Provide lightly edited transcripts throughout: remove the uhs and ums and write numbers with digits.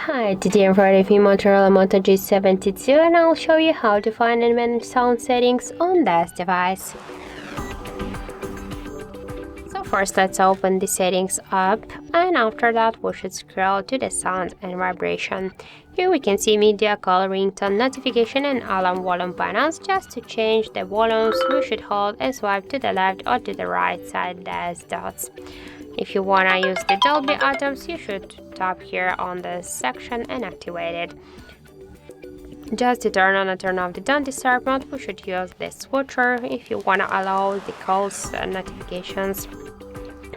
Hi, today I'm running the Motorola Moto G72 and I'll show you how to find and manage sound settings on this device. So first let's open the settings app, and after that we should scroll to the sound and vibration. Here we can see media, call, ringtone, notification and alarm volume panels. Just to change the volumes we should hold and swipe to the left or to the right side as dots. If you wanna use the Dolby items, you should tap here on this section and activate it. Just to turn on and turn off the don't disturb mode, we should use the switcher. If you wanna allow the calls and notifications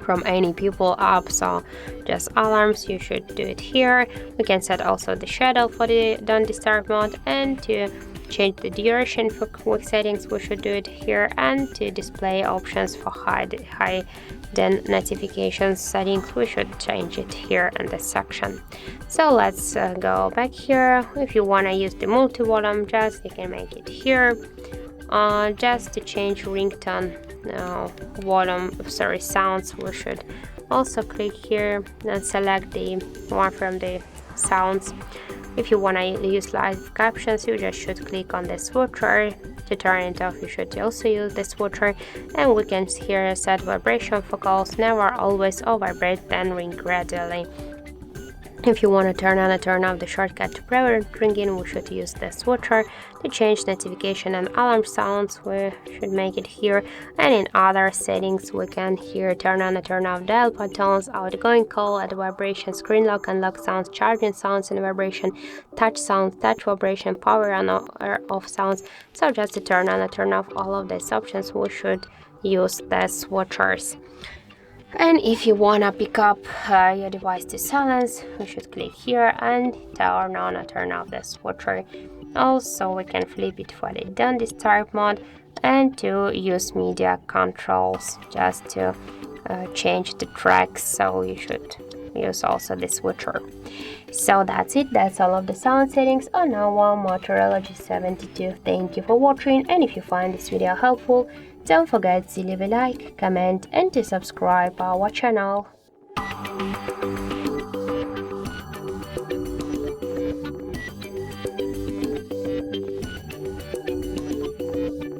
from any people app, so just alarms, you should do it here. We can set also the shadow for the don't disturb mode, and to change the duration for quick settings we should do it here, and to display options for hide then notifications settings we should change it here in this section. So let's go back here. If you want to use the multi-volume, just you can make it here. Just to change ringtone sounds, we should also click here and select the one from the sounds. If you want to use live captions, you just should click on the switcher. To turn it off, you should also use the switcher, and we can here set vibration for calls, never, always, or vibrate, then ring gradually. If you want to turn on and turn off the shortcut to prevent ringing, we should use the switcher. To change notification and alarm sounds, we should make it here, and in other settings we can here turn on and turn off dial buttons, outgoing call, add vibration, screen lock and lock sounds, charging sounds and vibration, touch sounds, touch vibration, power on or off sounds. So just to turn on and turn off all of these options, we should use the switchers. And if you wanna pick up your device to silence, we should click here and turn on or turn off the switcher. Also, we can flip it for the don't disturb mode, and to use media controls, just to change the tracks, so you should use also the switcher. So that's it, that's all of the sound settings on our Motorola G72. Thank you for watching, and if you find this video helpful, don't forget to leave a like, comment and to subscribe our channel.